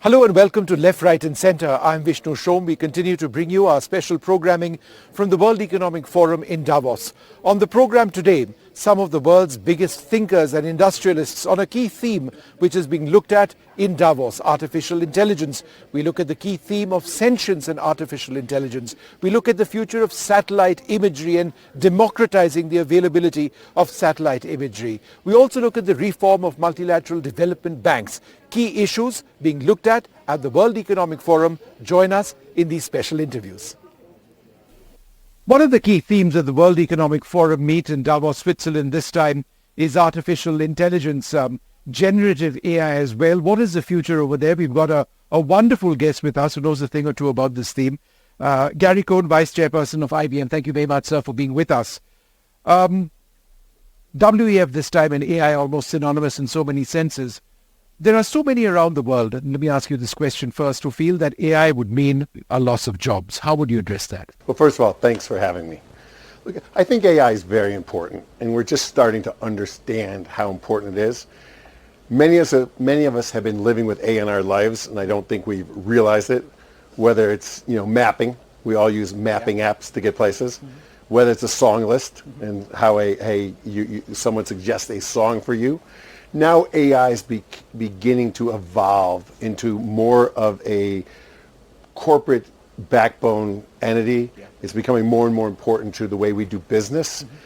Hello and welcome to Left, Right and Centre. I'm Vishnu Shom. We continue to bring you our special programming from the World Economic Forum in Davos. On the program today, some of the world's biggest thinkers and industrialists on a key theme which is being looked at in Davos, artificial intelligence. We look at the key theme of sentience and artificial intelligence. We look at the future of satellite imagery and democratizing the availability of satellite imagery. We also look at the reform of multilateral development banks. Key issues being looked at the World Economic Forum. Join us in these special interviews. One of the key themes of the World Economic Forum meet in Davos, Switzerland this time is artificial intelligence, generative AI as well. What is the future over there? We've got a wonderful guest with us who knows a thing or two about this theme. Gary Cohn, Vice Chairperson of IBM. Thank you very much, sir, for being with us. WEF this time and AI almost synonymous in so many senses. There are so many around the world, and let me ask you this question first, who feel that AI would mean a loss of jobs. How would you address that? Well, first of all, thanks for having me. Look, I think AI is very important, and we're just starting to understand how important it is. Many of us have been living with AI in our lives, and I don't think we've realized it, whether it's mapping. We all use mapping apps to get places. Mm-hmm. Whether it's a song list and how someone suggests a song for you. Now AI is beginning to evolve into more of a corporate backbone entity. Yeah. It's becoming more and more important to the way we do business. Mm-hmm.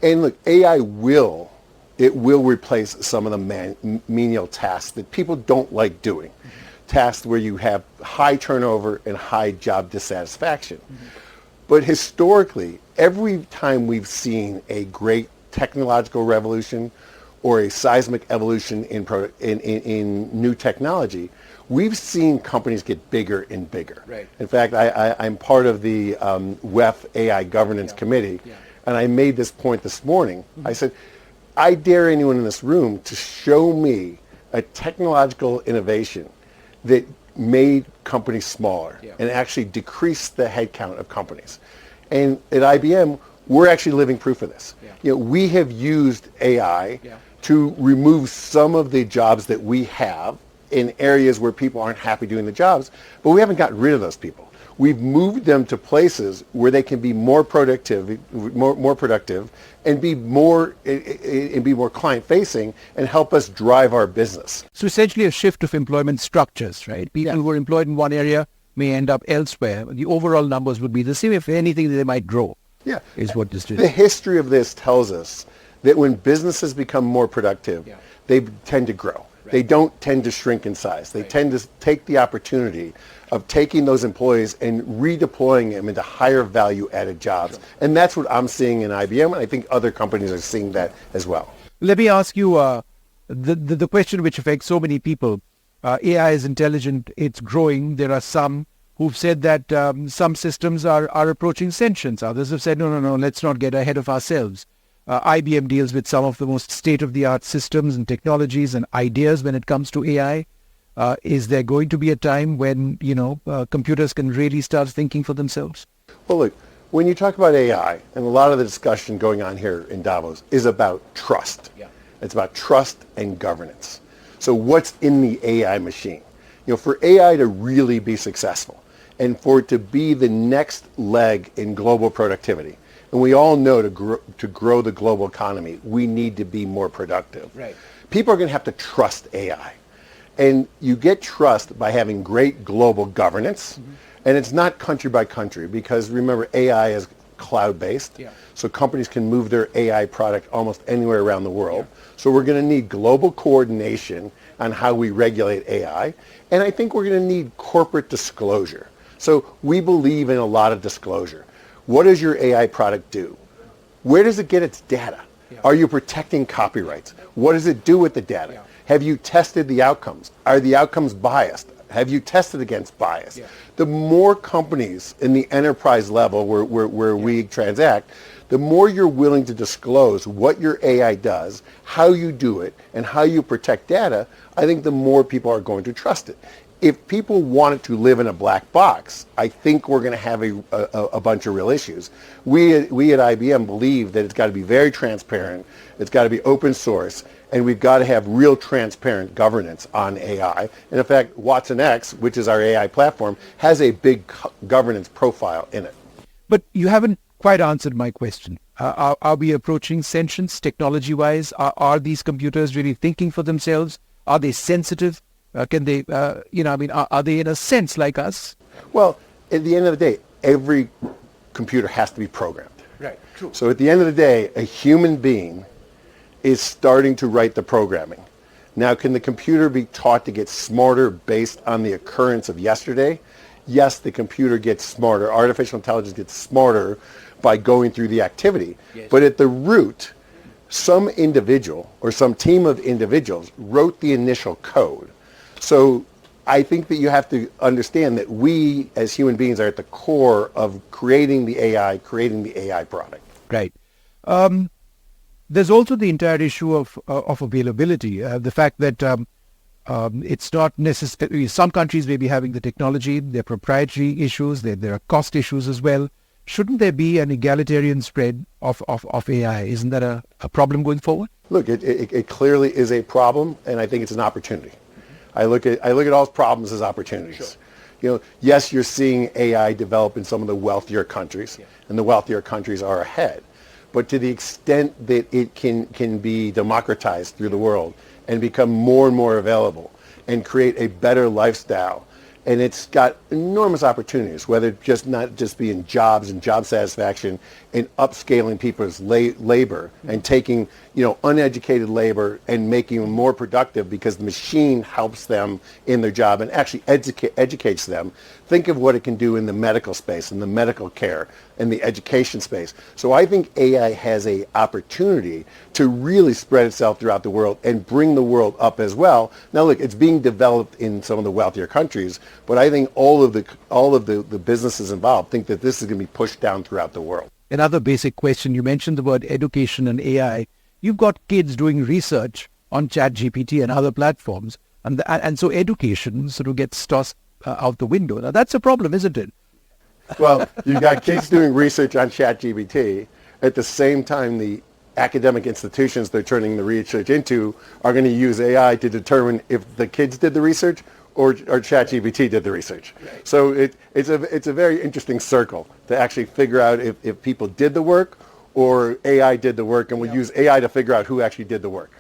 And look, AI will replace some of the menial tasks that people don't like doing. Mm-hmm. Tasks where you have high turnover and high job dissatisfaction. Mm-hmm. But historically, every time we've seen a great technological revolution or a seismic evolution in new technology, we've seen companies get bigger and bigger. Right. In fact, I'm part of the WEF AI Governance Committee, and I made this point this morning. Mm-hmm. I said, I dare anyone in this room to show me a technological innovation that made companies smaller and actually decreased the headcount of companies. And at IBM, we're actually living proof of this. Yeah. We have used AI to remove some of the jobs that we have in areas where people aren't happy doing the jobs, but we haven't gotten rid of those people. We've moved them to places where they can be more productive and be more client-facing and help us drive our business. So essentially a shift of employment structures, right? People who were employed in one area may end up elsewhere. The overall numbers would be the same. If anything, they might grow. Yeah, is what this is. The history of this tells us that when businesses become more productive, they tend to grow. Right. They don't tend to shrink in size. They tend to take the opportunity of taking those employees and redeploying them into higher value added jobs. Sure. And that's what I'm seeing in IBM, and I think other companies are seeing that as well. Let me ask you the question which affects so many people. AI is intelligent, it's growing. There are some who've said that some systems are approaching sentience. Others have said, no, let's not get ahead of ourselves. IBM deals with some of the most state-of-the-art systems and technologies and ideas when it comes to AI. Is there going to be a time when, computers can really start thinking for themselves? Well, look, when you talk about AI, and a lot of the discussion going on here in Davos is about trust. Yeah. It's about trust and governance. So what's in the AI machine? For AI to really be successful and for it to be the next leg in global productivity, and we all know to grow the global economy, we need to be more productive. Right. People are going to have to trust AI. And you get trust by having great global governance. Mm-hmm. And it's not country by country because remember, AI is cloud-based. Yeah. So companies can move their AI product almost anywhere around the world. Yeah. So we're going to need global coordination on how we regulate AI. And I think we're going to need corporate disclosure. So we believe in a lot of disclosure. What does your AI product do? Where does it get its data? Yeah. Are you protecting copyrights? What does it do with the data? Yeah. Have you tested the outcomes? Are the outcomes biased? Have you tested against bias? Yeah. The more companies in the enterprise level where we transact, the more you're willing to disclose what your AI does, how you do it, and how you protect data, I think the more people are going to trust it. if people wanted to live in a black box, I think we're going to have a bunch of real issues. We at IBM believe that it's got to be very transparent, it's got to be open source, and we've got to have real transparent governance on AI. And in fact, Watson X, which is our AI platform, has a big governance profile in it. But you haven't quite answered my question. Are we approaching sentience technology-wise? Are these computers really thinking for themselves? Are they sensitive? Can they, are they in a sense like us? Well, at the end of the day, every computer has to be programmed. Right, true. So at the end of the day, a human being is starting to write the programming. Now, can the computer be taught to get smarter based on the occurrence of yesterday? Yes, the computer gets smarter. Artificial intelligence gets smarter by going through the activity. Yes. But at the root, some individual or some team of individuals wrote the initial code. So I think that you have to understand that we as human beings are at the core of creating the AI product. Right. There's also the entire issue of availability. The fact that it's not necessarily, some countries may be having the technology, there are proprietary issues, there are cost issues as well. Shouldn't there be an egalitarian spread of AI? Isn't that a problem going forward? Look, it clearly is a problem, and I think it's an opportunity. I look at all problems as opportunities. Sure. Yes, you're seeing AI develop in some of the wealthier countries, and the wealthier countries are ahead. But to the extent that it can be democratized through the world and become more and more available and create a better lifestyle, and it's got enormous opportunities, whether not just be in jobs and job satisfaction and upscaling people's labor and taking uneducated labor and making them more productive because the machine helps them in their job and actually educates them. Think of what it can do in the medical space, in the medical care, in the education space. So I think AI has an opportunity to really spread itself throughout the world and bring the world up as well. Now look, it's being developed in some of the wealthier countries, but I think all of the businesses involved think that this is going to be pushed down throughout the world. Another basic question, you mentioned the word education and AI. You've got kids doing research on ChatGPT and other platforms, and so education sort of gets tossed out the window. Now that's a problem, isn't it? Well, you've got kids doing research on ChatGPT. At the same time, the academic institutions they're turning the research into are going to use AI to determine if the kids did the research or ChatGPT did the research. Right. So it's a very interesting circle to actually figure out if people did the work or AI did the work, and we'll use AI to figure out who actually did the work.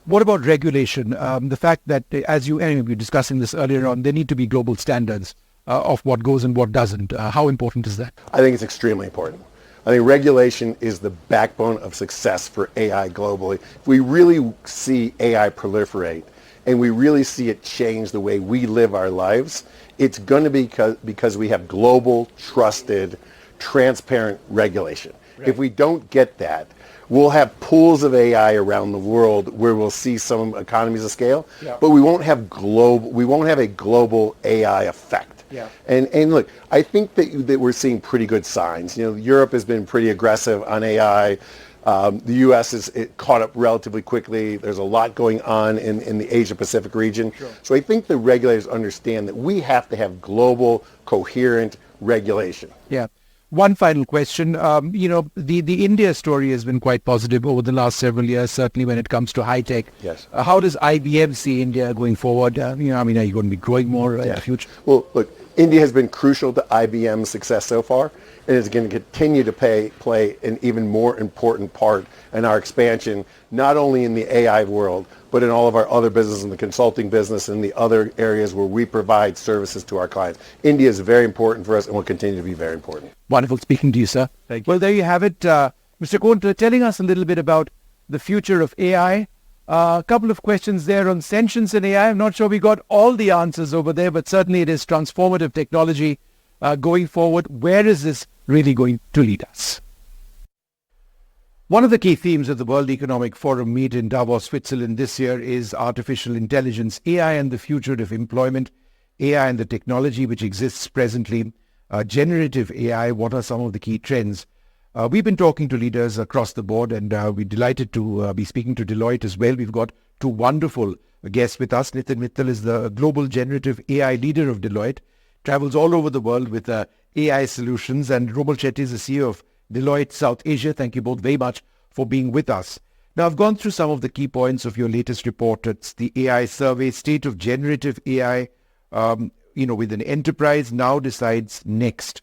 What about regulation? The fact that, as we were discussing this earlier on, there need to be global standards of what goes and what doesn't. How important is that? I think it's extremely important. I think regulation is the backbone of success for AI globally. If we really see AI proliferate and we really see it change the way we live our lives, it's going to be because we have global, trusted, transparent regulation. Right. If we don't get that, we'll have pools of AI around the world where we'll see some economies of scale, but we won't have a global AI effect. Yeah. And look, I think that we're seeing pretty good signs. Europe has been pretty aggressive on AI. The U.S. is caught up relatively quickly. There's a lot going on in the Asia-Pacific region. Sure. So I think the regulators understand that we have to have global, coherent regulation. Yeah. One final question. The India story has been quite positive over the last several years, certainly when it comes to high tech. Yes. How does IBM see India going forward? Are you going to be growing more in the future? Well, look, India has been crucial to IBM's success so far, and is going to continue to play an even more important part in our expansion, not only in the AI world, but in all of our other businesses, in the consulting business and the other areas where we provide services to our clients. India is very important for us and will continue to be very important. Wonderful speaking to you, sir. Thank you. Well, there you have it. Mr. Cohn, telling us a little bit about the future of AI. A couple of questions there on sentience and AI. I'm not sure we got all the answers over there, but certainly it is transformative technology going forward. Where is this really going to lead us? One of the key themes of the World Economic Forum meet in Davos, Switzerland this year is artificial intelligence, AI and the future of employment, AI and the technology which exists presently, generative AI, what are some of the key trends? We've been talking to leaders across the board, and we're delighted to be speaking to Deloitte as well. We've got two wonderful guests with us. Nitin Mittal is the global generative AI leader of Deloitte, travels all over the world with AI solutions, and Romal Chetty is the CEO of Deloitte South Asia. Thank you both very much for being with us. Now, I've gone through some of the key points of your latest report. It's the AI survey, state of generative AI, with an enterprise now decides next.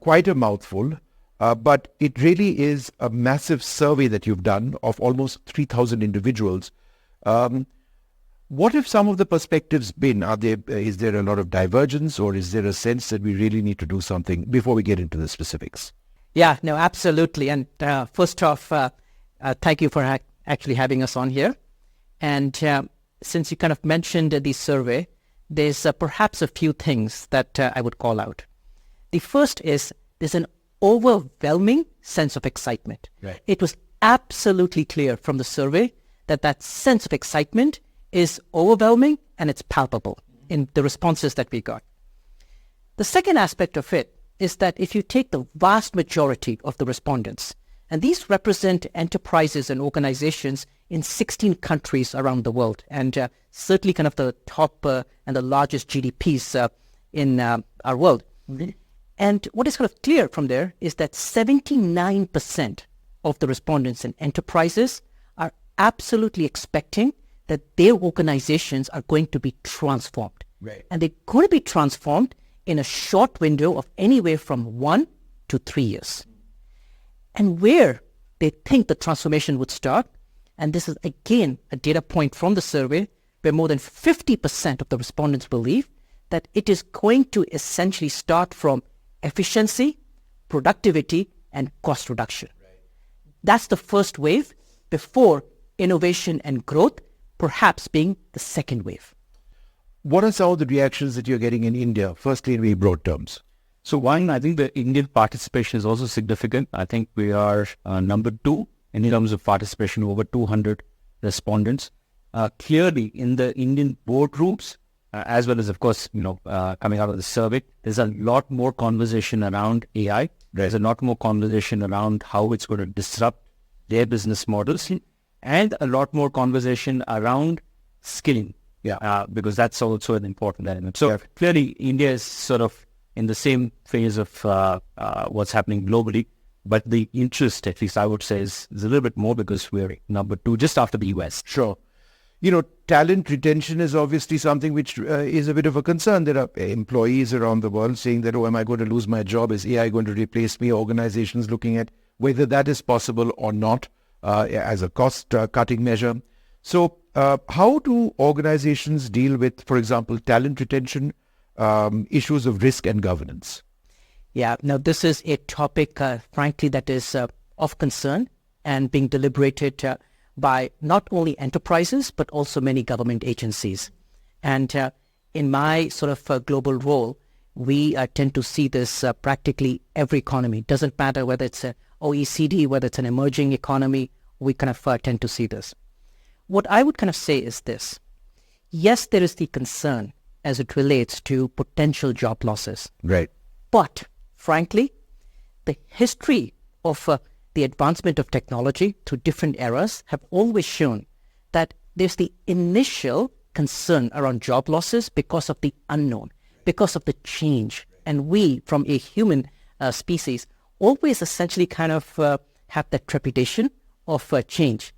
Quite a mouthful, but it really is a massive survey that you've done of almost 3,000 individuals. What have some of the perspectives been? Is there a lot of divergence, or is there a sense that we really need to do something before we get into the specifics? Yeah, no, absolutely. And first off, thank you for actually having us on here. And since you kind of mentioned the survey, there's perhaps a few things that I would call out. The first is there's an overwhelming sense of excitement. Right. It was absolutely clear from the survey that that sense of excitement is overwhelming and it's palpable in the responses that we got. The second aspect of it is that if you take the vast majority of the respondents, and these represent enterprises and organizations in 16 countries around the world, and certainly kind of the top and the largest GDPs in our world. Mm-hmm. And what is kind of clear from there is that 79% of the respondents and enterprises are absolutely expecting that their organizations are going to be transformed. Right. And they're going to be transformed in a short window of anywhere from 1 to 3 years. And where they think the transformation would start, and this is again a data point from the survey, where more than 50% of the respondents believe that it is going to essentially start from efficiency, productivity, and cost reduction. Right. That's the first wave before innovation and growth perhaps being the second wave. What are some of the reactions that you're getting in India, firstly in very broad terms? So one, I think the Indian participation is also significant. I think we are number 2 in terms of participation, over 200 respondents. Clearly in the Indian boardrooms, as well as, of course, coming out of the survey, there's a lot more conversation around AI. There's a lot more conversation around how it's going to disrupt their business models, and a lot more conversation around skilling. Yeah, because that's also an important element. So clearly India is sort of in the same phase of what's happening globally, but the interest, at least I would say, is a little bit more because we're number 2, just after the US. Sure. Talent retention is obviously something which is a bit of a concern. There are employees around the world saying that, am I going to lose my job? Is AI going to replace me? Organizations looking at whether that is possible or not as a cost-cutting measure. So how do organizations deal with, for example, talent retention, issues of risk and governance? Yeah, now this is a topic, frankly, that is of concern and being deliberated by not only enterprises, but also many government agencies. And in my sort of global role, we tend to see this practically every economy. Doesn't matter whether it's an OECD, whether it's an emerging economy, we kind of tend to see this. What I would kind of say is this. Yes, there is the concern as it relates to potential job losses. Right. But frankly, the history of the advancement of technology through different eras have always shown that there's the initial concern around job losses because of the unknown, because of the change. And we, from a human species, always essentially kind of have that trepidation of change.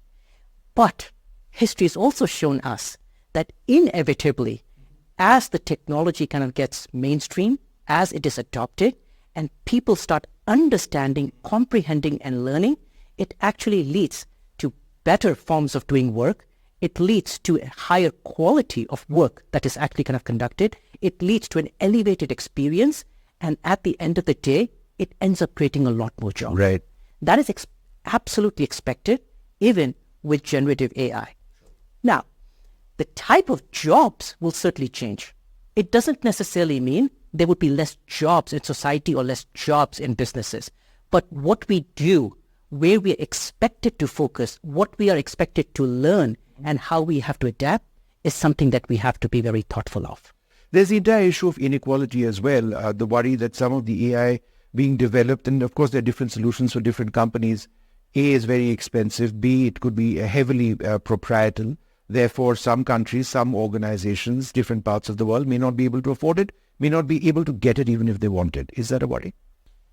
But history has also shown us that inevitably, as the technology kind of gets mainstream, as it is adopted, and people start understanding, comprehending, and learning, it actually leads to better forms of doing work. It leads to a higher quality of work that is actually kind of conducted. It leads to an elevated experience. And at the end of the day, it ends up creating a lot more jobs. Right. That is absolutely expected, even with generative AI. Now, the type of jobs will certainly change. It doesn't necessarily mean there would be less jobs in society or less jobs in businesses. But what we do, where we are expected to focus, what we are expected to learn, and how we have to adapt is something that we have to be very thoughtful of. There's the entire issue of inequality as well, the worry that some of the AI being developed, and of course there are different solutions for different companies. A is very expensive. B, it could be heavily proprietary. Therefore, some countries, some organizations, different parts of the world may not be able to afford it, may not be able to get it even if they want it. Is that a worry?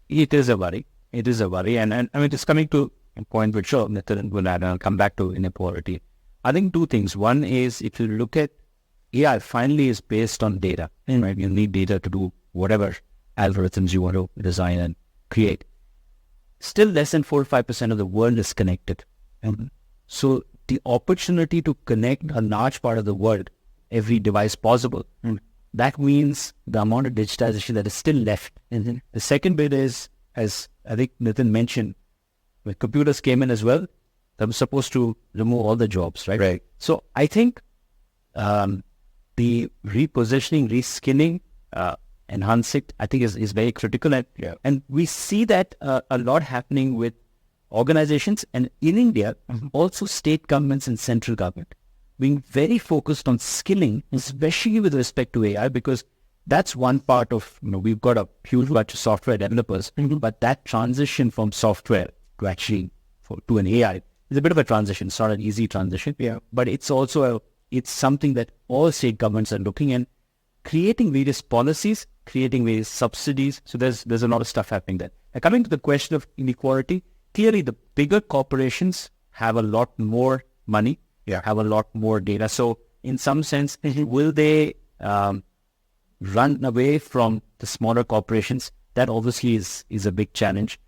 It is a worry. It is a worry. And I mean, it's coming to a point which Nitin will add, and I'll come back to inequality. I think two things. One is, if you look at AI, finally is based on data, right? You need data to do whatever algorithms you want to design and create. Still less than 4 or 5% of the world is connected. So the opportunity to connect a large part of the world, every device possible, that means the amount of digitization that is still left. The second bit is, as I think Nitin mentioned, when computers came in as well, they were supposed to remove all the jobs, right? Right. So I think the repositioning, reskilling, enhancing, I think is very critical. And we see that a lot happening with organizations, and in India, also state governments and central government being very focused on skilling, especially with respect to AI, because that's one part of, we've got a huge bunch of software developers, but that transition from software to actually to an AI is a bit of a transition. It's not an easy transition, but it's also it's something that all state governments are looking at, creating various policies, creating various subsidies. So there's a lot of stuff happening there. Now, coming to the question of inequality, clearly the bigger corporations have a lot more money, have a lot more data. So in some sense, will they run away from the smaller corporations? That obviously is a big challenge.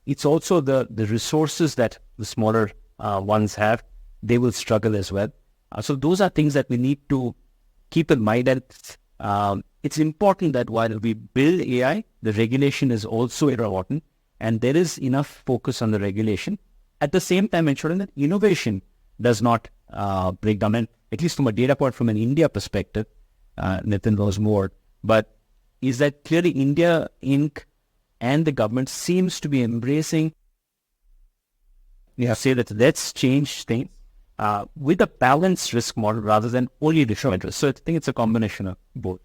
It's also the resources that the smaller ones have, they will struggle as well. So those are things that we need to keep in mind. And it's important that while we build AI, the regulation is also important, and there is enough focus on the regulation. At the same time, ensuring that innovation does not break down. And at least from a data point, from an India perspective, Nitin knows more, but is that clearly India Inc. and the government seems to be embracing, say that let's change things with a balanced risk model rather than only different risk. So I think it's a combination of both.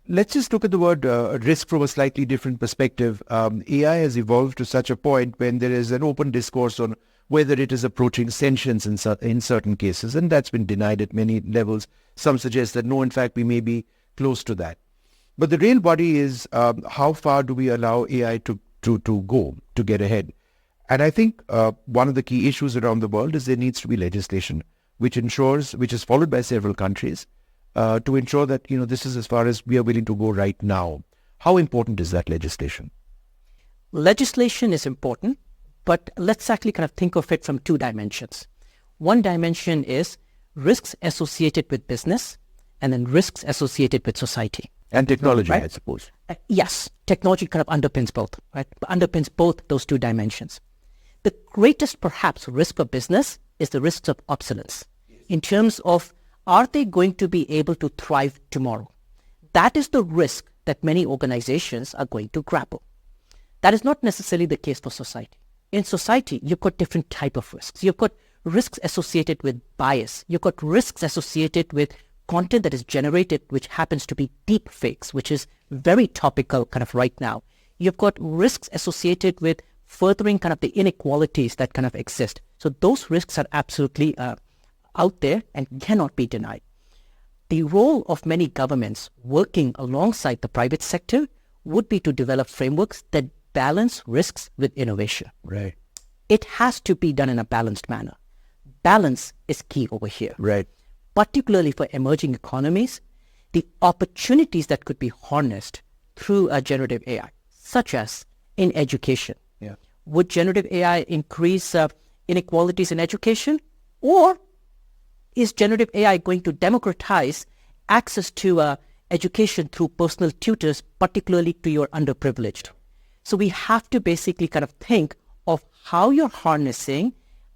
Let's just look at the word risk from a slightly different perspective. AI has evolved to such a point when there is an open discourse on whether it is approaching sentience in certain cases, and that's been denied at many levels. Some suggest that no, in fact, we may be close to that. But the real worry is how far do we allow AI to go, to get ahead? And I think one of the key issues around the world is there needs to be legislation which is followed by several countries, to ensure that, this is as far as we are willing to go right now. How important is that legislation? Legislation is important, but let's actually kind of think of it from two dimensions. One dimension is risks associated with business, and then risks associated with society. And technology, right? I suppose. Yes, technology kind of underpins both, right? Underpins both those two dimensions. The greatest, perhaps, risk of business is the risks of obsolescence. In terms of, are they going to be able to thrive tomorrow? That is the risk that many organizations are going to grapple. That is not necessarily the case for society. In society, you've got different type of risks. You've got risks associated with bias. You've got risks associated with content that is generated, which happens to be deep fakes, which is very topical kind of right now. You've got risks associated with furthering kind of the inequalities that kind of exist. So those risks are absolutely out there and cannot be denied. The role of many governments working alongside the private sector would be to develop frameworks that balance risks with innovation. Right. It has to be done in a balanced manner. Balance is key over here. Right. Particularly for emerging economies, the opportunities that could be harnessed through a generative AI, such as in education. Yeah. Would generative AI increase inequalities in education? Or is generative AI going to democratize access to education through personal tutors, particularly to your underprivileged? So we have to basically kind of think of how you're harnessing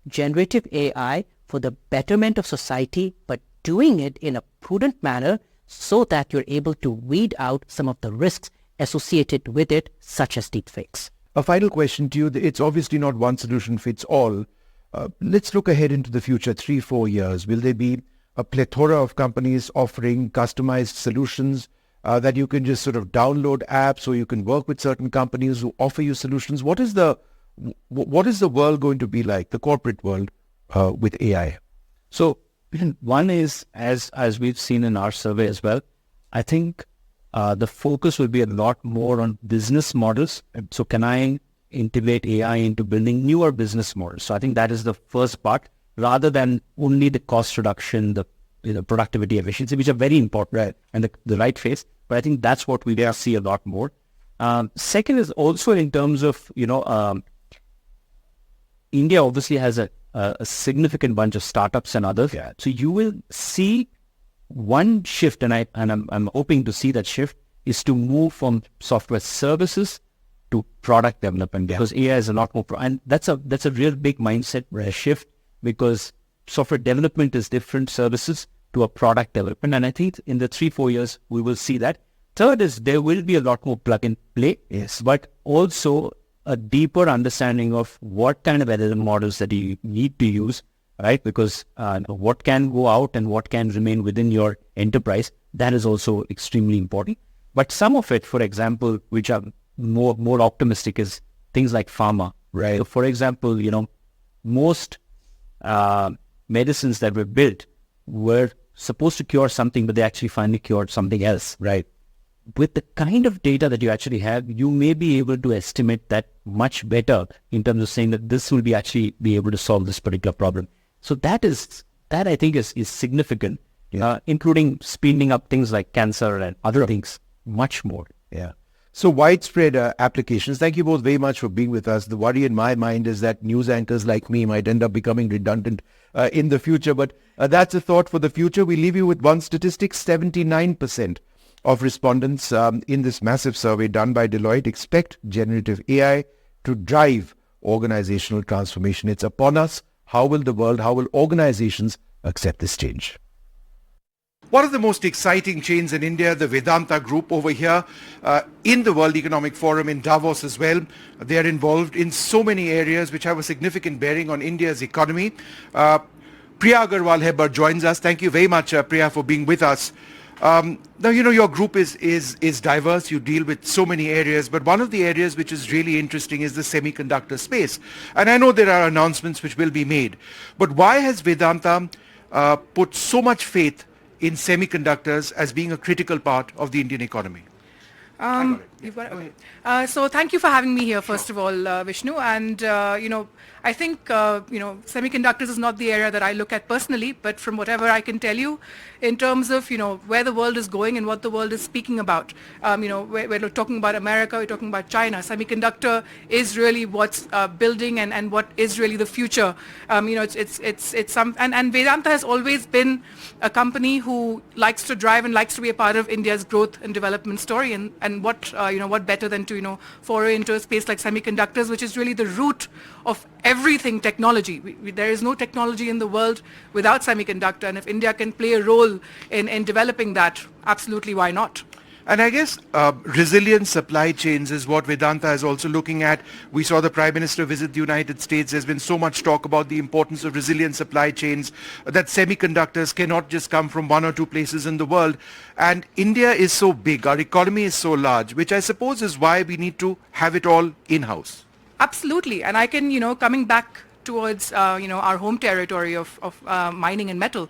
generative AI for the betterment of society, but doing it in a prudent manner so that you're able to weed out some of the risks associated with it, such as deepfakes. A final question to you. It's obviously not one solution fits all. Let's look ahead into the future, 3-4 years. Will there be a plethora of companies offering customized solutions that you can just sort of download apps, or you can work with certain companies who offer you solutions? What is the world going to be like, the corporate world with AI? So One is, as we've seen in our survey as well, I think the focus will be a lot more on business models. So can I integrate AI into building newer business models? So I think that is the first part, rather than only the cost reduction, the productivity, efficiency, which are very important, right, and the right phase. But I think that's what we see a lot more. Second is also in terms of, India obviously has a significant bunch of startups and others. Yeah. So you will see one shift, and I'm hoping to see that shift, is to move from software services to product development, because AI is a lot more, and that's a real big mindset shift, because software development is different services to a product development, and I think in the 3-4 years we will see that. Third is there will be a lot more plug and play, yes, but also a deeper understanding of what kind of LLM models that you need to use, right? Because what can go out and what can remain within your enterprise, that is also extremely important. But some of it, for example, which are more optimistic, is things like pharma, right? So for example, most medicines that were built were supposed to cure something, but they actually finally cured something else, right? With the kind of data that you actually have, you may be able to estimate that much better in terms of saying that this will be able to solve this particular problem. So that I think is significant, including speeding up things like cancer and other things much more. Yeah. So widespread applications. Thank you both very much for being with us. The worry in my mind is that news anchors like me might end up becoming redundant in the future, but that's a thought for the future. We leave you with one statistic: 79% of respondents in this massive survey done by Deloitte expect generative AI to drive organizational transformation. It's upon us. How will organizations accept this change? One of the most exciting chains in India, the Vedanta Group over here, in the World Economic Forum in Davos as well. They are involved in so many areas which have a significant bearing on India's economy. Priya Agarwal-Hebbar joins us. Thank you very much, Priya, for being with us. Now, your group is diverse. You deal with so many areas, but one of the areas which is really interesting is the semiconductor space. And I know there are announcements which will be made, but why has Vedanta put so much faith in semiconductors as being a critical part of the Indian economy? So thank you for having me here, first of all, Vishnu. And, I think, semiconductors is not the area that I look at personally, but from whatever I can tell you, in terms of, where the world is going and what the world is speaking about, we're talking about America, we're talking about China. Semiconductor is really what's building and what is really the future. It's some, and Vedanta has always been a company who likes to drive and likes to be a part of India's growth and development story. And what better than to, foray into a space like semiconductors, which is really the root of everything technology. There is no technology in the world without semiconductor, and if India can play a role in developing that, absolutely, why not? And I guess resilient supply chains is what Vedanta is also looking at. We saw the Prime Minister visit the United States. There's been so much talk about the importance of resilient supply chains, that semiconductors cannot just come from one or two places in the world. And India is so big, our economy is so large, which I suppose is why we need to have it all in-house. Absolutely. And I can, coming back towards, our home territory of mining and metal,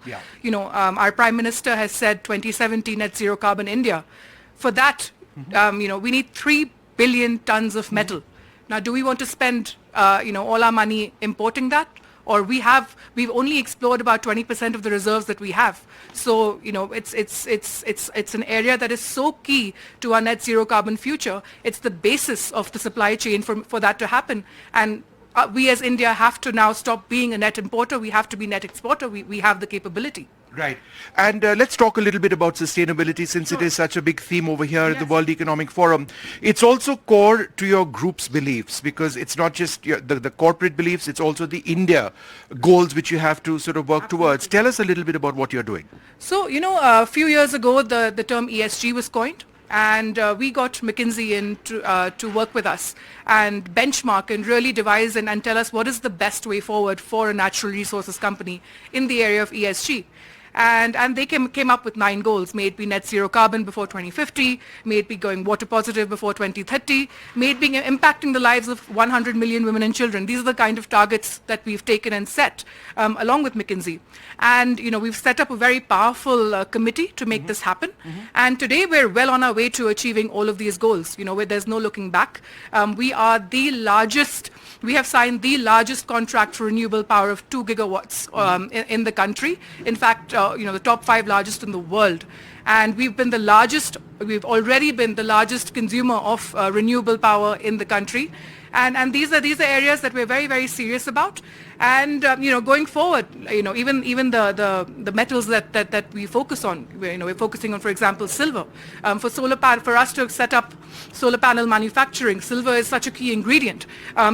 our Prime Minister has said 2070 net zero carbon India. For that, we need 3 billion tons of metal. Now, do we want to spend, all our money importing that? Or we've only explored about 20% of the reserves that we have. So, it's an area that is so key to our net zero carbon future. It's the basis of the supply chain for that to happen. And we as India have to now stop being a net importer. We have to be net exporter. We have the capability. Right. And let's talk a little bit about sustainability, since it is such a big theme over here at the World Economic Forum. It's also core to your group's beliefs, because it's not just the corporate beliefs, it's also the India goals which you have to sort of work towards. Tell us a little bit about what you're doing. So, a few years ago, the term ESG was coined. And we got McKinsey in to work with us and benchmark and really devise and tell us what is the best way forward for a natural resources company in the area of ESG. And they came up with 9 goals. May it be net zero carbon before 2050, may it be going water positive before 2030, may it be impacting the lives of 100 million women and children. These are the kind of targets that we've taken and set along with McKinsey. And we've set up a very powerful committee to make this happen. And today we're well on our way to achieving all of these goals, where there's no looking back. We have signed the largest contract for renewable power of 2 gigawatts in the country. In fact, the top 5 largest in the world. And we've already been the largest consumer of renewable power in the country. And these are areas that we're very, very serious about. And going forward, even the metals that we focus on, we're focusing on, for example, silver. For us to set up solar panel manufacturing, silver is such a key ingredient.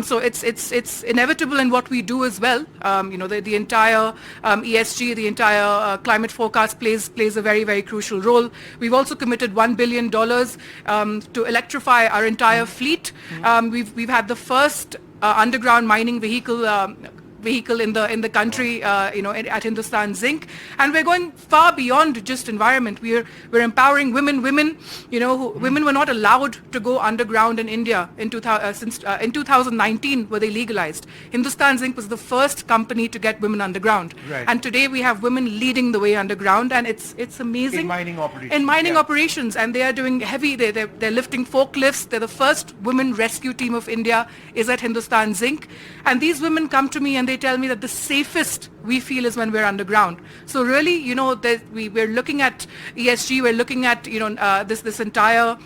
So it's inevitable in what we do as well. The entire ESG, the entire climate forecast plays a very, very crucial role. We've also committed $1 billion to electrify our entire fleet. We've had the first underground mining vehicle in the country, at Hindustan Zinc, and we're going far beyond just environment. We're empowering women. Women were not allowed to go underground in India in 2019, were they legalized. Hindustan Zinc was the first company to get women underground, right. And today we have women leading the way underground, and it's amazing. In mining operations. In mining operations, and they are doing heavy. They're lifting forklifts. They're the first women rescue team of India is at Hindustan Zinc, and these women come to me and they tell me that the safest we feel is when we're underground. So really, we're looking at ESG, we're looking at, this entire,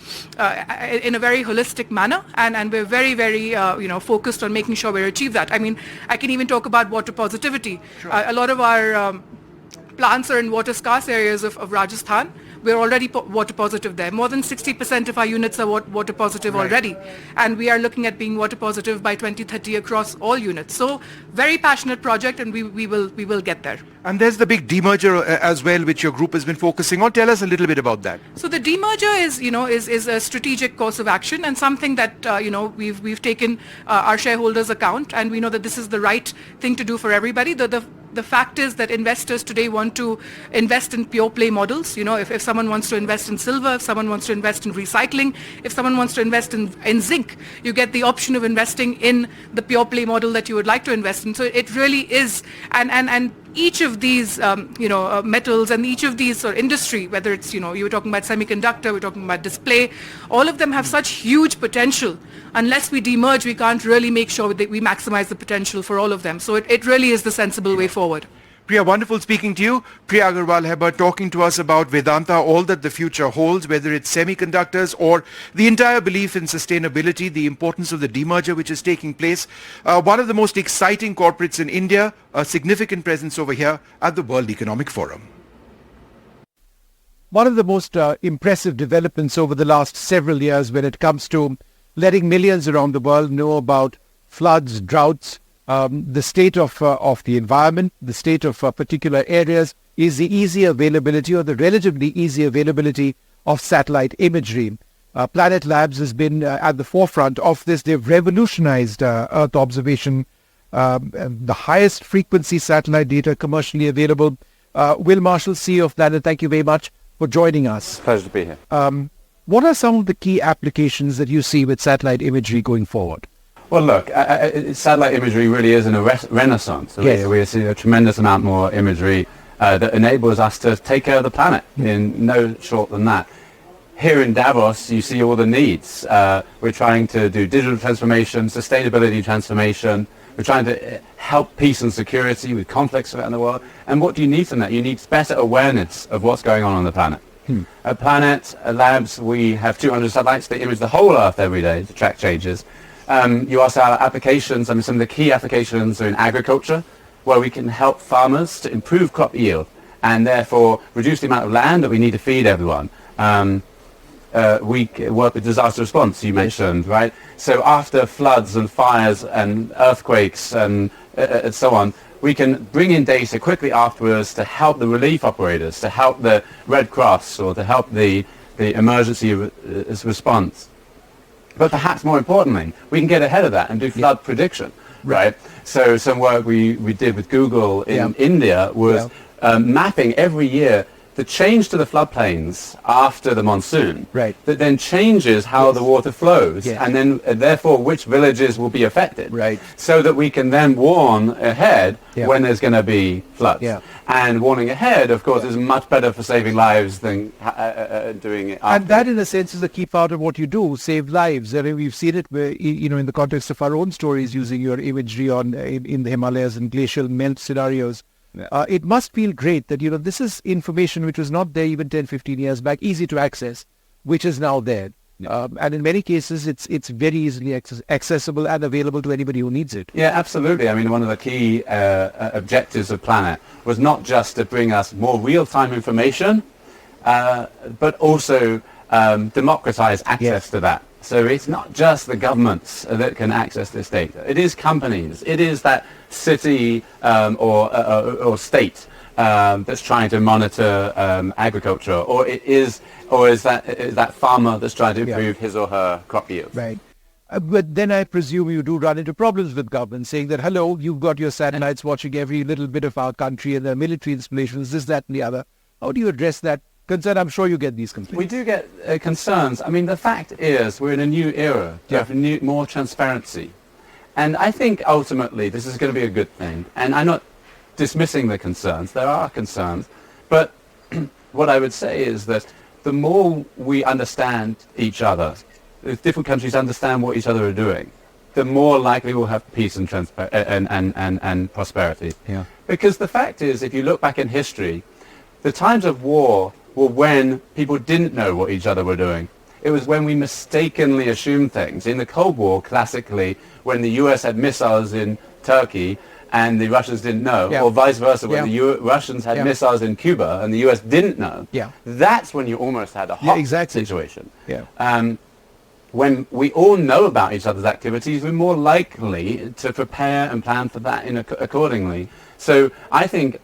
in a very holistic manner, and we're very, very, focused on making sure we achieve that. I mean, I can even talk about water positivity. Sure. A lot of our plants are in water scarce areas of Rajasthan. We're already water positive there. More than 60% of our units are water positive already. And we are looking at being water positive by 2030 across all units. So very passionate project, and we will get there. And there's the big demerger as well, which your group has been focusing on. Tell us a little bit about that. So the demerger is a strategic course of action, and something that we've taken our shareholders account, and we know that this is the right thing to do for everybody. The fact is that investors today want to invest in pure play models. If someone wants to invest in silver, if someone wants to invest in recycling, if someone wants to invest in zinc, you get the option of investing in the pure play model that you would like to invest in. So it really is, and each of these, metals and each of these industry, whether it's, you were talking about semiconductor, we're talking about display, all of them have such huge potential. Unless we demerge, we can't really make sure that we maximize the potential for all of them. So it really is the sensible way forward. Priya, wonderful speaking to you. Priya Agarwal-Hebbert talking to us about Vedanta, all that the future holds, whether it's semiconductors or the entire belief in sustainability, the importance of the demerger which is taking place. One of the most exciting corporates in India, a significant presence over here at the World Economic Forum. One of the most impressive developments over the last several years when it comes to letting millions around the world know about floods, droughts, the state of the environment, the state of particular areas, is the easy availability or the relatively easy availability of satellite imagery. Planet Labs has been at the forefront of this. They've revolutionized Earth observation, the highest frequency satellite data commercially available. Will Marshall, CEO of Planet, thank you very much for joining us. Pleasure to be here. What are some of the key applications that you see with satellite imagery going forward? Well, look, satellite imagery really is in a renaissance. Yes. We're seeing a tremendous amount more imagery that enables us to take care of the planet in no short than that. Here in Davos, you see all the needs. We're trying to do digital transformation, sustainability transformation. We're trying to help peace and security with conflicts around the world. And what do you need from that? You need better awareness of what's going on the planet. At Planet Labs, we have 200 satellites that image the whole Earth every day to track changes. You asked our applications. Some of the key applications are in agriculture, where we can help farmers to improve crop yield and therefore reduce the amount of land that we need to feed everyone. We work with disaster response, you mentioned, right? So after floods and fires and earthquakes and so on, we can bring in data quickly afterwards to help the relief operators, to help the Red Cross, or to help the emergency response. But perhaps more importantly, we can get ahead of that and do flood prediction, right? So some work we did with Google in India was mapping every year the change to the floodplains after the monsoon, Right. that then changes how the water flows, Yes. and then therefore which villages will be affected, Right. so that we can then warn ahead Yeah. when there's going to be floods. Yeah. And warning ahead, of course, is much better for saving lives than doing it after. And that, in a sense, is the key part of what you do, save lives. I mean, we've seen it, in the context of our own stories, using your imagery in the Himalayas and glacial melt scenarios. It must feel great that, this is information which was not there even 10, 15 years back, easy to access, which is now there. And in many cases, it's very easily accessible and available to anybody who needs it. Yeah, absolutely. I mean, one of the key objectives of Planet was not just to bring us more real-time information, but also democratize access to that. So it's not just the governments that can access this data. It is companies. It is that city or state that's trying to monitor agriculture, or is that farmer that's trying to improve his or her crop yield. Right. But then I presume you do run into problems with government saying that, hello, you've got your satellites watching every little bit of our country and the military installations, this, that, and the other. How do you address that concern? I'm sure you get these complaints. We do get concerns. I mean, the fact is we're in a new era of more transparency. And I think ultimately this is going to be a good thing. And I'm not dismissing the concerns. There are concerns. But what I would say is that the more we understand each other, if different countries understand what each other are doing, the more likely we'll have peace and prosperity. Yeah. Because the fact is, if you look back in history, the times of war were when people didn't know what each other were doing. It was when we mistakenly assumed things. In the Cold War, classically, when the US had missiles in Turkey and the Russians didn't know, or vice versa, when the Russians had missiles in Cuba and the US didn't know, that's when you almost had a hot situation. Yeah. When we all know about each other's activities, we're more likely to prepare and plan for that accordingly. So I think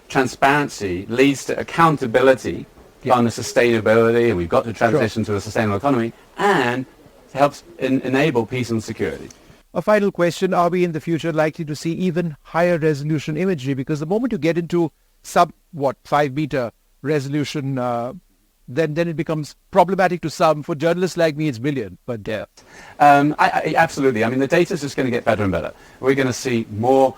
transparency leads to accountability on the sustainability, and we've got to transition to a sustainable economy, and helps enable peace and security. A final question, are we in the future likely to see even higher resolution imagery? Because the moment you get into 5 meter resolution, then it becomes problematic to some. For journalists like me, it's brilliant. But absolutely. I mean, the data is just going to get better and better. We're going to see more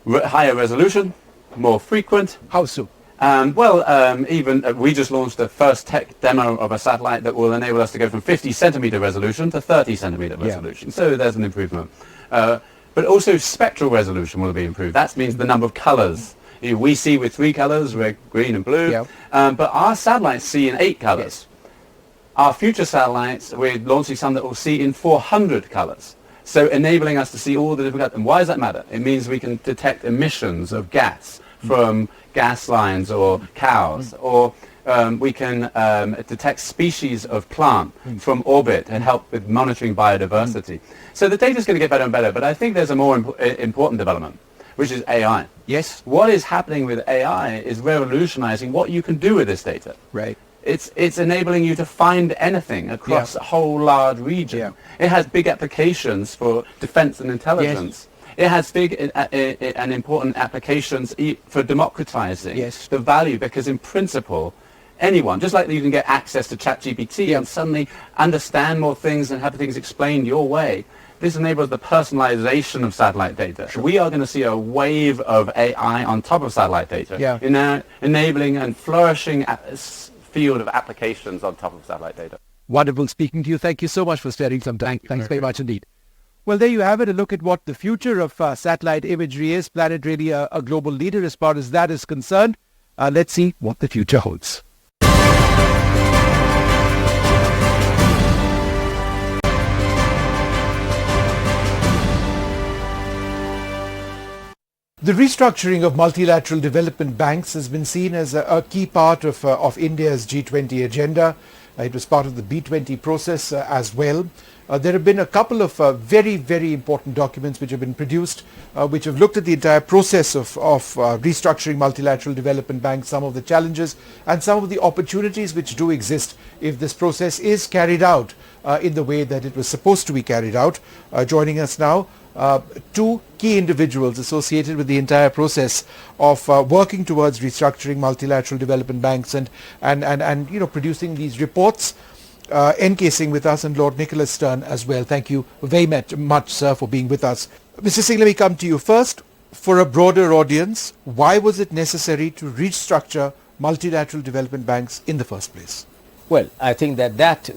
higher resolution, more frequent. How so? We just launched the first tech demo of a satellite that will enable us to go from 50 centimeter resolution to 30 centimeter resolution. So there's an improvement. But also spectral resolution will be improved. That means the number of colors. We see with 3 colors, red, green, and blue. But our satellites see in 8 colors. Our future satellites, we're launching some that will see in 400 colors. So enabling us to see all the different colors. And why does that matter? It means we can detect emissions of gas from gas lines or cows, or we can detect species of plant from orbit and help with monitoring biodiversity. So the data is going to get better and better, but I think there's a more important development, which is AI. Yes. What is happening with AI is revolutionizing what you can do with this data. Right. It's enabling you to find anything across a whole large region. It has big applications for defense and intelligence. It has big and important applications for democratizing the value, because in principle, anyone, just like you can get access to ChatGPT and suddenly understand more things and have things explained your way, this enables the personalization of satellite data. We are going to see a wave of AI on top of satellite data, enabling and flourishing field of applications on top of satellite data. Wonderful speaking to you. Thank you so much for sparing some time. Thanks very much indeed. Well, there you have it, a look at what the future of satellite imagery is. Planet really a global leader as far as that is concerned. Let's see what the future holds. The restructuring of multilateral development banks has been seen as a key part of India's G20 agenda. It was part of the B20 process as well. There have been a couple of very, very important documents which have been produced, which have looked at the entire process of restructuring multilateral development banks, some of the challenges and some of the opportunities which do exist if this process is carried out in the way that it was supposed to be carried out. Joining us now two key individuals associated with the entire process of working towards restructuring multilateral development banks and producing these reports. Encasing with us, and Lord Nicholas Stern as well. Thank you very much, sir, for being with us. Mr. Singh, let me come to you first. For a broader audience, why was it necessary to restructure multilateral development banks in the first place? Well, I think that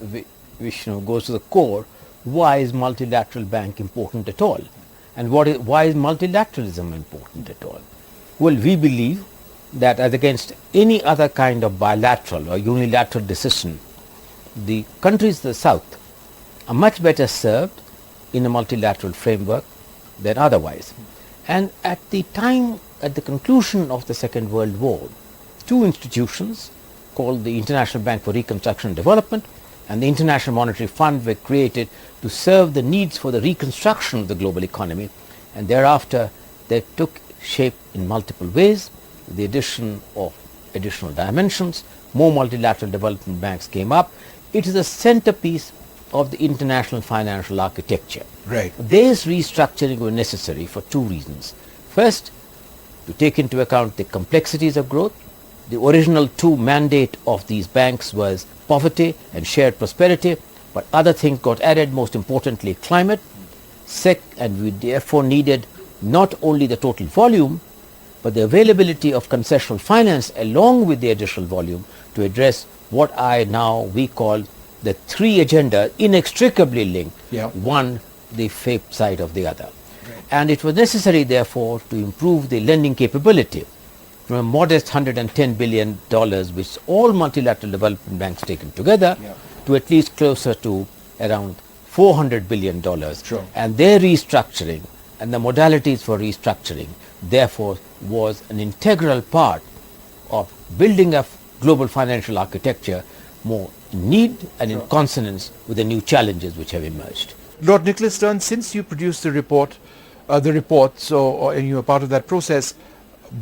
Vishnu goes to the core. Why is multilateral bank important at all? And why is multilateralism important at all? Well, we believe that as against any other kind of bilateral or unilateral decision, the countries of the South are much better served in a multilateral framework than otherwise. And at the conclusion of the Second World War, two institutions called the International Bank for Reconstruction and Development and the International Monetary Fund were created to serve the needs for the reconstruction of the global economy, and thereafter they took shape in multiple ways. With the addition of additional dimensions, more multilateral development banks came up. It is a centerpiece of the international financial architecture. Right. This restructuring was necessary for two reasons. First, to take into account the complexities of growth. The original two mandate of these banks was poverty and shared prosperity, but other things got added, most importantly climate. And we therefore needed not only the total volume, but the availability of concessional finance along with the additional volume to address what we call the three agenda inextricably linked, one the flip side of the other. Right. And it was necessary therefore to improve the lending capability from a modest $110 billion, which all multilateral development banks taken together, to at least closer to around $400 billion. Sure. And their restructuring and the modalities for restructuring therefore was an integral part of building a global financial architecture more in need and in consonance with the new challenges which have emerged. Lord Nicholas Stern, since you produced the report, and you were part of that process,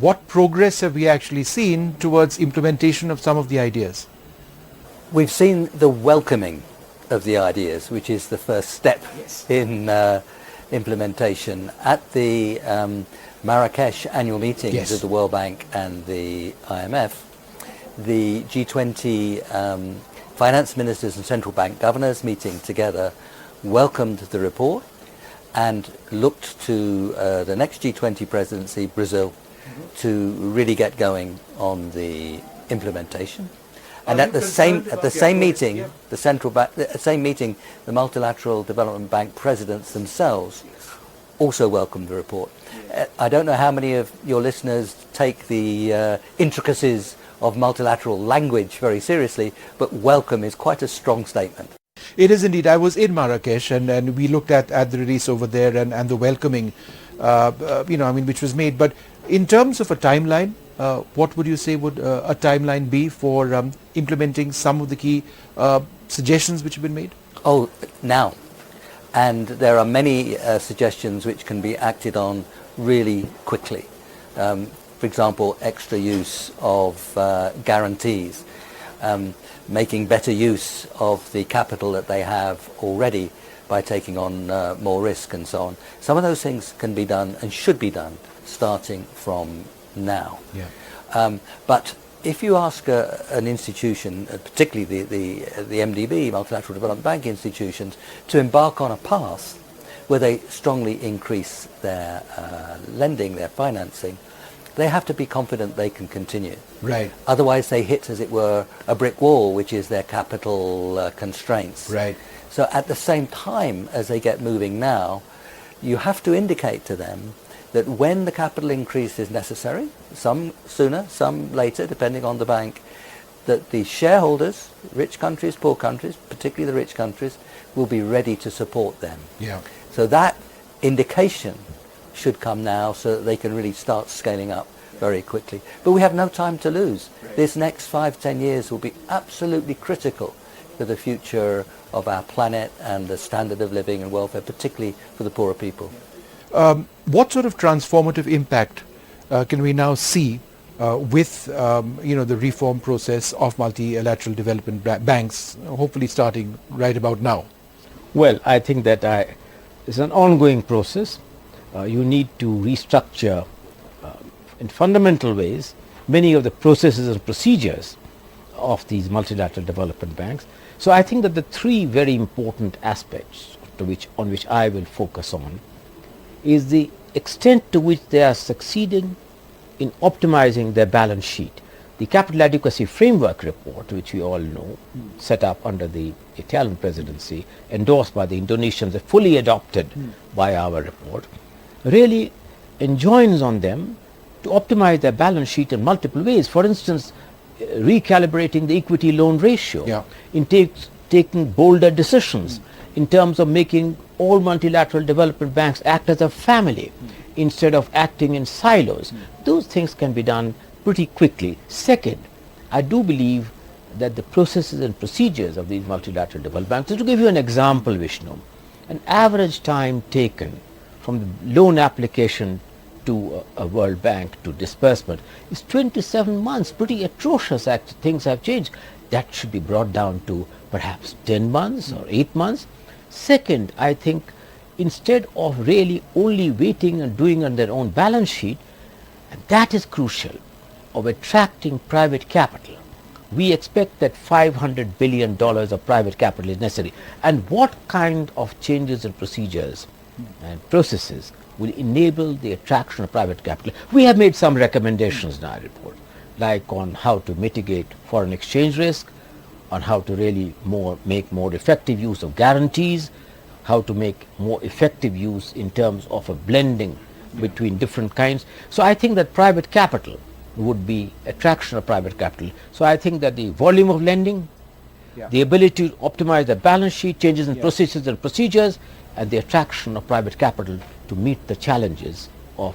what progress have we actually seen towards implementation of some of the ideas? We've seen the welcoming of the ideas, which is the first step in implementation. At the Marrakesh annual meetings of the World Bank and the IMF, the G20 finance ministers and central bank governors meeting together welcomed the report and looked to the next G20 presidency, Brazil, to really get going on the implementation. And at the same meeting, the multilateral development bank presidents themselves also welcomed the report. I don't know how many of your listeners take the intricacies of multilateral language very seriously, but welcome is quite a strong statement. It is indeed. I was in Marrakesh and we looked at the release over there and the welcoming, which was made. But in terms of a timeline, what would you say would a timeline be for implementing some of the key suggestions which have been made? Oh, now. And there are many suggestions which can be acted on really quickly. For example, extra use of guarantees, making better use of the capital that they have already by taking on more risk and so on. Some of those things can be done and should be done starting from now. But if you ask an institution, particularly the MDB, Multilateral Development Bank institutions, to embark on a path where they strongly increase their lending, their financing, they have to be confident they can continue. Right. Otherwise they hit, as it were, a brick wall, which is their capital constraints. Right. So at the same time as they get moving now, you have to indicate to them that when the capital increase is necessary, some sooner, some later, depending on the bank, that the shareholders, rich countries, poor countries, particularly the rich countries, will be ready to support them. Yeah. So that indication should come now so that they can really start scaling up very quickly. But we have no time to lose. Right. This next 5-10 years will be absolutely critical for the future of our planet and the standard of living and welfare, particularly for the poorer people. What sort of transformative impact can we now see with the reform process of multilateral development banks, hopefully starting right about now? Well, I think that It's an ongoing process. You need to restructure in fundamental ways many of the processes and procedures of these multilateral development banks. So I think that the three very important aspects on which I will focus on is the extent to which they are succeeding in optimizing their balance sheet. The Capital Adequacy Framework report, which we all know, set up under the Italian presidency, endorsed by the Indonesians, and fully adopted by our report, really enjoins on them to optimize their balance sheet in multiple ways. For instance, recalibrating the equity loan ratio, in taking bolder decisions in terms of making all multilateral development banks act as a family instead of acting in silos. Those things can be done pretty quickly. Second, I do believe that the processes and procedures of these multilateral development banks, to give you an example, Vishnu, an average time taken from the loan application to a World Bank to disbursement is 27 months. Pretty atrocious. Things have changed. That should be brought down to perhaps 10 months or 8 months. Second, I think instead of really only waiting and doing on their own balance sheet, and that is crucial, of attracting private capital. We expect that $500 billion of private capital is necessary. And what kind of changes in procedures and processes will enable the attraction of private capital? We have made some recommendations in our report, like on how to mitigate foreign exchange risk, on how to really make more effective use of guarantees, how to make more effective use in terms of a blending between different kinds. So I think that private capital would be attraction of private capital. So I think that the volume of lending, the ability to optimize the balance sheet, changes in processes and procedures, and the attraction of private capital to meet the challenges of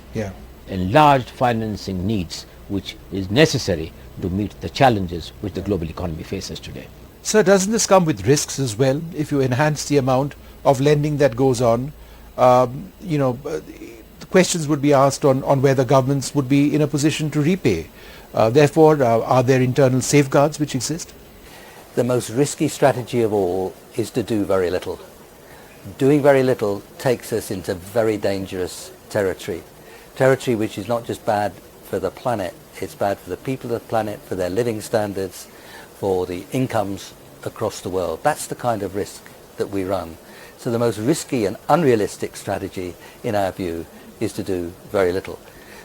enlarged financing needs, which is necessary to meet the challenges which the global economy faces today. Sir, doesn't this come with risks as well? If you enhance the amount of lending that goes on, the questions would be asked on whether governments would be in a position to repay. Therefore, are there internal safeguards which exist? The most risky strategy of all is to do very little. Doing very little takes us into very dangerous territory which is not just bad for the planet, it's bad for the people of the planet, for their living standards, for the incomes across the world. That's the kind of risk that we run. So the most risky and unrealistic strategy, in our view, is to do very little.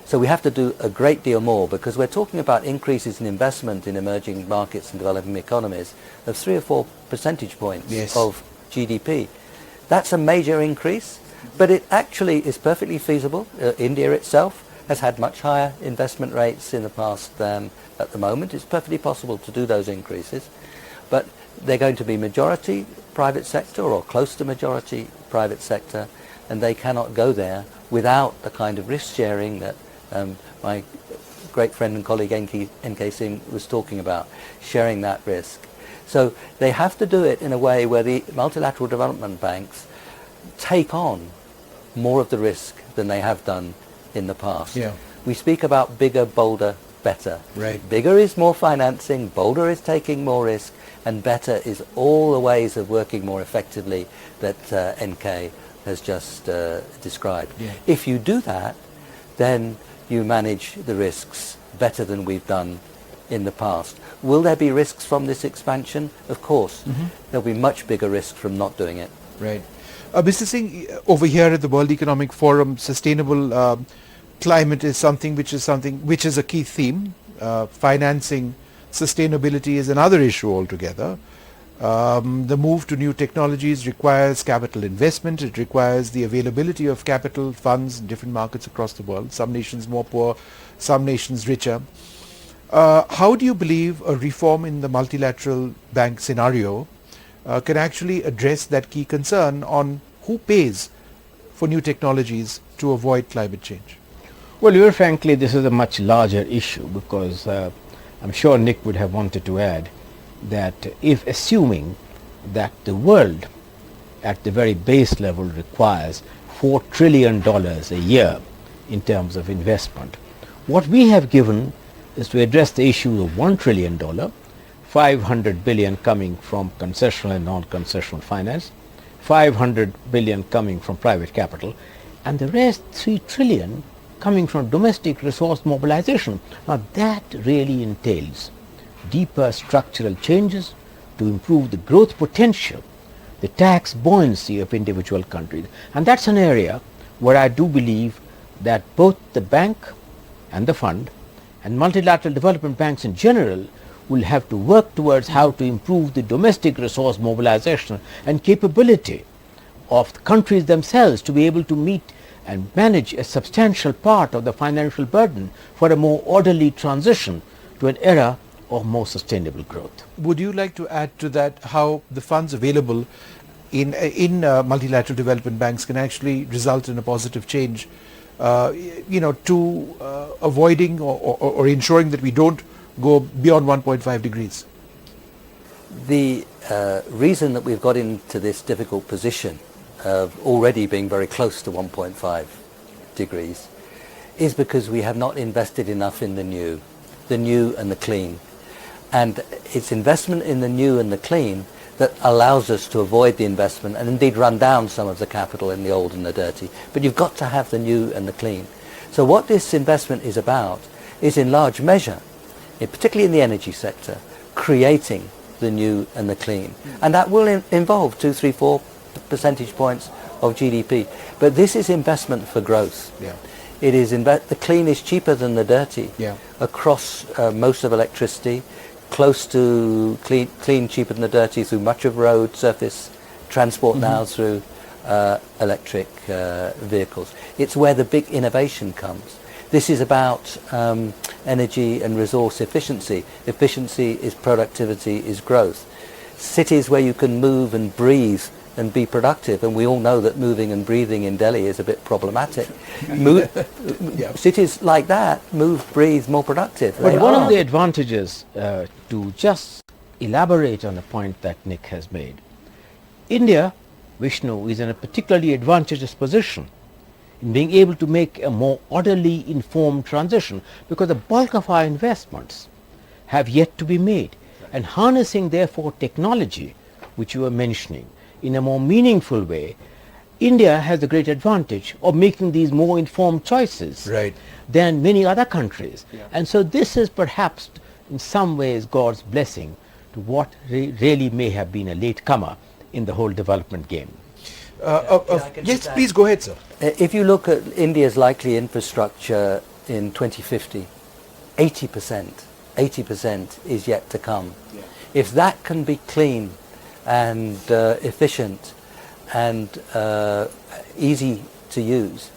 So we have to do a great deal more, because we're talking about increases in investment in emerging markets and developing economies of 3 or 4 percentage points of GDP. That's a major increase, but it actually is perfectly feasible. India itself has had much higher investment rates in the past than at the moment. It's perfectly possible to do those increases, but they're going to be majority private sector or close to majority private sector, and they cannot go there without the kind of risk sharing that my great friend and colleague N.K. Singh was talking about, sharing that risk. So they have to do it in a way where the multilateral development banks take on more of the risk than they have done in the past. We speak about bigger, bolder, better. Bigger is more financing, bolder is taking more risk, and better is all the ways of working more effectively that NK has just described. If you do that, then you manage the risks better than we've done in the past. Will there be risks from this expansion? Of course. There'll be much bigger risks from not doing it. Mr. Singh, over here at the World Economic Forum, sustainable climate is something which is a key theme. Financing sustainability is another issue altogether. The move to new technologies requires capital investment. It requires the availability of capital funds in different markets across the world. Some nations more poor, some nations richer. How do you believe a reform in the multilateral bank scenario can actually address that key concern on who pays for new technologies to avoid climate change? Well, very frankly, this is a much larger issue, because I'm sure Nick would have wanted to add that if assuming that the world at the very base level requires $4 trillion a year in terms of investment, what we have given is to address the issue of $1 trillion, $500 billion coming from concessional and non-concessional finance, 500 billion coming from private capital, and the rest 3 trillion coming from domestic resource mobilization. Now that really entails deeper structural changes to improve the growth potential, the tax buoyancy of individual countries. And that's an area where I do believe that both the bank and the fund and multilateral development banks in general will have to work towards how to improve the domestic resource mobilization and capability of the countries themselves to be able to meet and manage a substantial part of the financial burden for a more orderly transition to an era of more sustainable growth. Would you like to add to that how the funds available in multilateral development banks can actually result in a positive change, to avoiding or ensuring that we don't go beyond 1.5 degrees? The reason that we've got into this difficult position of already being very close to 1.5 degrees is because we have not invested enough in the new and the clean. And it's investment in the new and the clean that allows us to avoid the investment and indeed run down some of the capital in the old and the dirty. But you've got to have the new and the clean. So what this investment is about is in large measure, particularly in the energy sector, creating the new and the clean. And that will involve 2, 3, 4 percentage points of GDP. But this is investment for growth. Yeah. It is the clean is cheaper than the dirty across most of electricity, close to clean cheaper than the dirty through much of road, surface transport now through electric vehicles. It's where the big innovation comes. This is about energy and resource efficiency. Efficiency is productivity, is growth. Cities where you can move and breathe and be productive, and we all know that moving and breathing in Delhi is a bit problematic. Cities like that move, breathe, more productive. But one of the advantages, to just elaborate on a point that Nick has made, India, Vishnu, is in a particularly advantageous position in being able to make a more orderly, informed transition, because the bulk of our investments have yet to be made. And harnessing therefore technology, which you were mentioning, in a more meaningful way, India has the great advantage of making these more informed choices than many other countries. And so this is perhaps in some ways God's blessing to what really may have been a latecomer in the whole development game. Yes, please go ahead, sir. If you look at India's likely infrastructure in 2050, 80% is yet to come. If that can be clean and efficient and easy to use,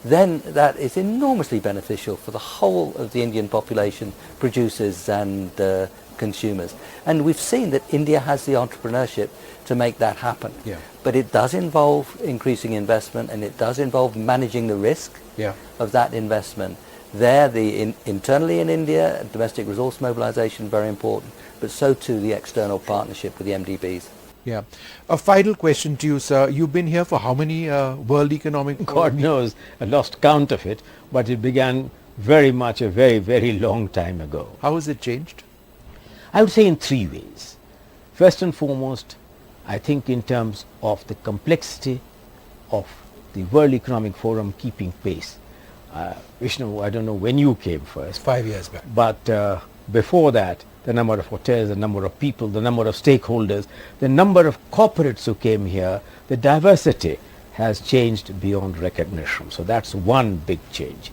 then that is enormously beneficial for the whole of the Indian population, producers and consumers. And we've seen that India has the entrepreneurship to make that happen. But it does involve increasing investment, and it does involve managing the risk of that investment. There, internally in India, domestic resource mobilization, very important, but so too the external partnership with the MDBs. Yeah. A final question to you, sir. You've been here for how many World Economic... God knows, I lost count of it, but it began very much a very, very long time ago. How has it changed? I would say in 3 ways. First and foremost, I think in terms of the complexity of the World Economic Forum keeping pace. Vishnu, I don't know when you came first. 5 years back. But before that, the number of hotels, the number of people, the number of stakeholders, the number of corporates who came here, the diversity has changed beyond recognition. So that's one big change.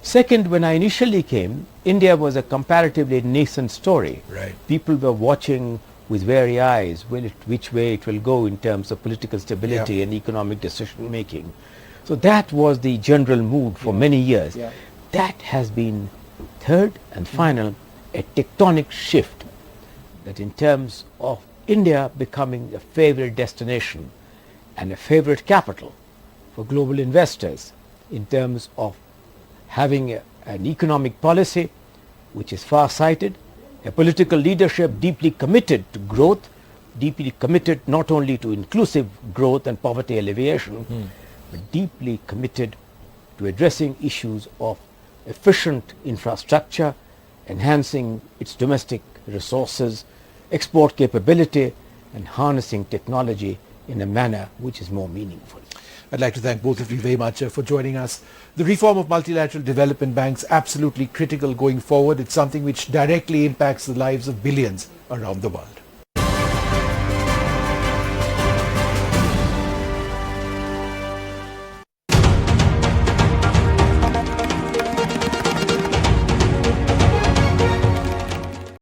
Second, when I initially came, India was a comparatively nascent story. People were watching with wary eyes which way it will go in terms of political stability and economic decision making. So that was the general mood for many years. That has been third and final, a tectonic shift, that in terms of India becoming a favorite destination and a favorite capital for global investors, in terms of having an economic policy which is far-sighted, a political leadership deeply committed to growth, deeply committed not only to inclusive growth and poverty alleviation, but deeply committed to addressing issues of efficient infrastructure, enhancing its domestic resources, export capability, and harnessing technology in a manner which is more meaningful. I'd like to thank both of you very much for joining us. The reform of multilateral development banks absolutely critical going forward. It's something which directly impacts the lives of billions around the world.